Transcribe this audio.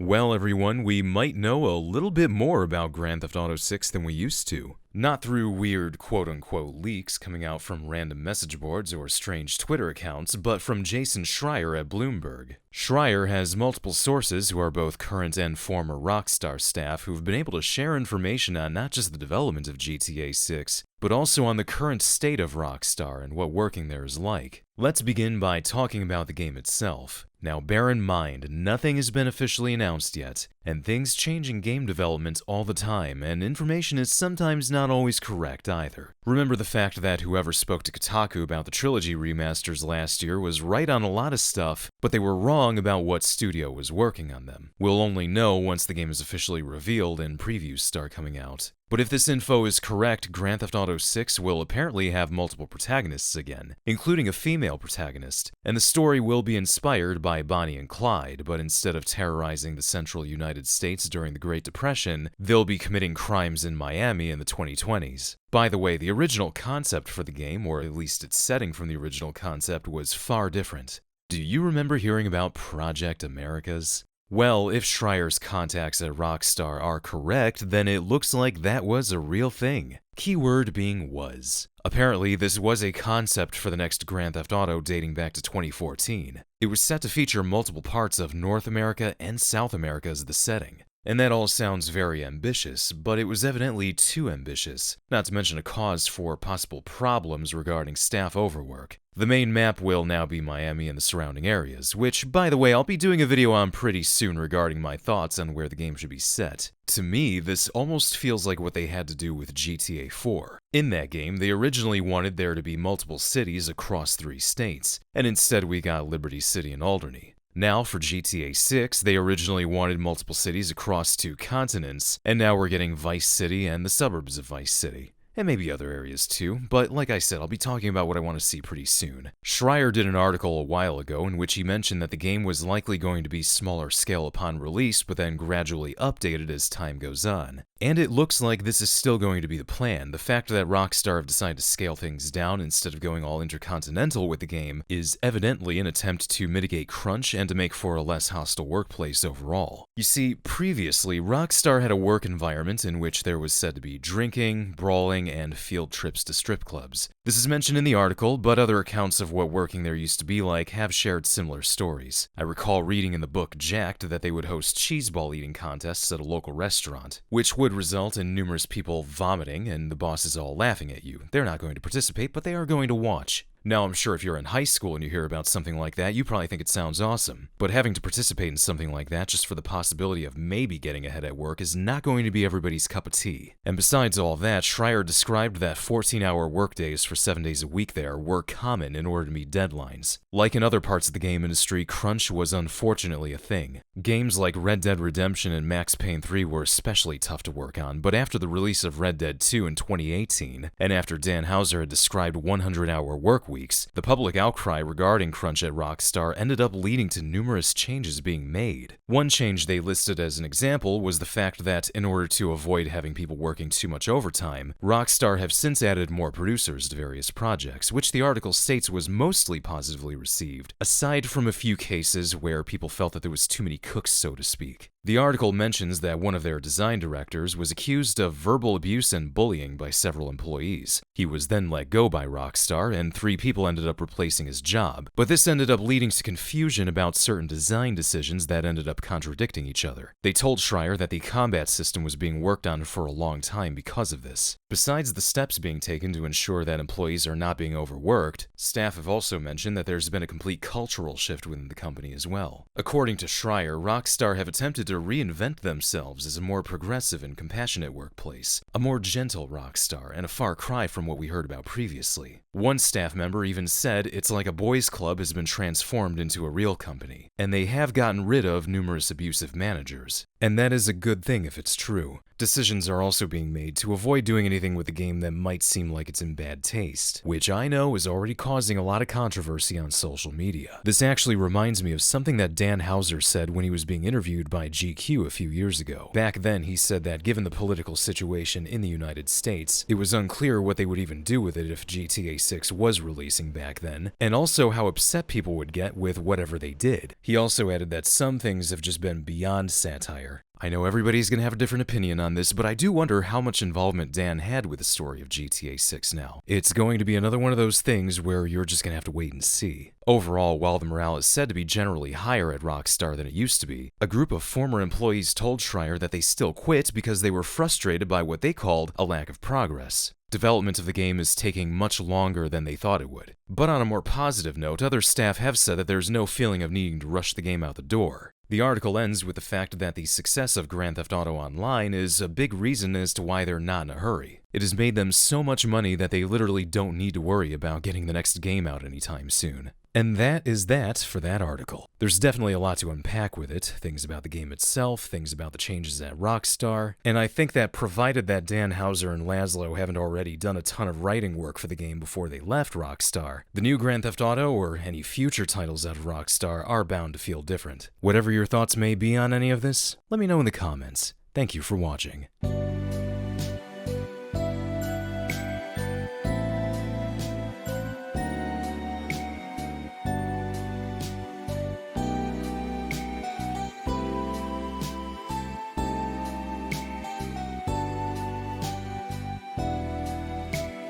Well, everyone, we might know a little bit more about Grand Theft Auto 6 than we used to. Not through weird quote-unquote leaks coming out from random message boards or strange Twitter accounts, but from Jason Schreier at Bloomberg. Schreier has multiple sources who are both current and former Rockstar staff who've been able to share information on not just the development of GTA 6, but also on the current state of Rockstar and what working there is like. Let's begin by talking about the game itself. Now bear in mind, nothing has been officially announced yet, and things change in game development all the time, and information is sometimes not always correct either. Remember the fact that whoever spoke to Kotaku about the trilogy remasters last year was right on a lot of stuff, but they were wrong about what studio was working on them. We'll only know once the game is officially revealed and previews start coming out. But if this info is correct, Grand Theft Auto 6 will apparently have multiple protagonists again, including a female protagonist, and the story will be inspired by Bonnie and Clyde, but instead of terrorizing the central United States during the Great Depression, they'll be committing crimes in Miami in the 2020s. By the way, the original concept for the game, or at least its setting from the original concept, was far different. Do you remember hearing about Project Americas? Well, if Schreier's contacts at Rockstar are correct, then it looks like that was a real thing. Keyword being was. Apparently, this was a concept for the next Grand Theft Auto dating back to 2014. It was set to feature multiple parts of North America and South America as the setting. And that all sounds very ambitious, but it was evidently too ambitious, not to mention a cause for possible problems regarding staff overwork. The main map will now be Miami and the surrounding areas, which, by the way, I'll be doing a video on pretty soon regarding my thoughts on where the game should be set. To me, this almost feels like what they had to do with GTA 4. In that game, they originally wanted there to be multiple cities across 3 states, and instead we got Liberty City and Alderney. Now, for GTA 6, they originally wanted multiple cities across 2 continents, and now we're getting Vice City and the suburbs of Vice City. And maybe other areas too, but like I said, I'll be talking about what I want to see pretty soon. Schreier did an article a while ago in which he mentioned that the game was likely going to be smaller scale upon release, but then gradually updated as time goes on. And it looks like this is still going to be the plan. The fact that Rockstar have decided to scale things down instead of going all intercontinental with the game is evidently an attempt to mitigate crunch and to make for a less hostile workplace overall. You see, previously, Rockstar had a work environment in which there was said to be drinking, brawling, and field trips to strip clubs. This is mentioned in the article, but other accounts of what working there used to be like have shared similar stories. I recall reading in the book Jacked that they would host cheeseball eating contests at a local restaurant, which would result in numerous people vomiting and the bosses all laughing at you. They're not going to participate, but they are going to watch. Now, I'm sure if you're in high school and you hear about something like that, you probably think it sounds awesome. But having to participate in something like that just for the possibility of maybe getting ahead at work is not going to be everybody's cup of tea. And besides all that, Schreier described that 14-hour workdays for 7 days a week there were common in order to meet deadlines. Like in other parts of the game industry, crunch was unfortunately a thing. Games like Red Dead Redemption and Max Payne 3 were especially tough to work on, but after the release of Red Dead 2 in 2018, and after Dan Houser had described 100-hour work weeks, the public outcry regarding crunch at Rockstar ended up leading to numerous changes being made. One change they listed as an example was the fact that, in order to avoid having people working too much overtime, Rockstar have since added more producers to various projects, which the article states was mostly positively received, aside from a few cases where people felt that there was too many cooks, so to speak. The article mentions that one of their design directors was accused of verbal abuse and bullying by several employees. He was then let go by Rockstar, and 3 people ended up replacing his job, but this ended up leading to confusion about certain design decisions that ended up contradicting each other. They told Schreier that the combat system was being worked on for a long time because of this. Besides the steps being taken to ensure that employees are not being overworked, staff have also mentioned that there's been a complete cultural shift within the company as well. According to Schreier, Rockstar have attempted to reinvent themselves as a more progressive and compassionate workplace, a more gentle Rockstar, and a far cry from what we heard about previously. One staff member even said it's like a boys' club has been transformed into a real company, and they have gotten rid of numerous abusive managers. And that is a good thing if it's true. Decisions are also being made to avoid doing anything with the game that might seem like it's in bad taste, which I know is already causing a lot of controversy on social media. This actually reminds me of something that Dan Houser said when he was being interviewed by GQ a few years ago. Back then, he said that given the political situation in the United States, it was unclear what they would even do with it if GTA 6 was releasing back then, and also how upset people would get with whatever they did. He also added that some things have just been beyond satire. I know everybody's gonna have a different opinion on this, but I do wonder how much involvement Dan had with the story of GTA 6 now. It's going to be another one of those things where you're just gonna have to wait and see. Overall, while the morale is said to be generally higher at Rockstar than it used to be, a group of former employees told Schreier that they still quit because they were frustrated by what they called a lack of progress. Development of the game is taking much longer than they thought it would. But on a more positive note, other staff have said that there's no feeling of needing to rush the game out the door. The article ends with the fact that the success of Grand Theft Auto Online is a big reason as to why they're not in a hurry. It has made them so much money that they literally don't need to worry about getting the next game out anytime soon. And that is that for that article. There's definitely a lot to unpack with it, things about the game itself, things about the changes at Rockstar, and I think that provided that Dan Houser and Laszlo haven't already done a ton of writing work for the game before they left Rockstar, the new Grand Theft Auto or any future titles out of Rockstar are bound to feel different. Whatever your thoughts may be on any of this, let me know in the comments. Thank you for watching.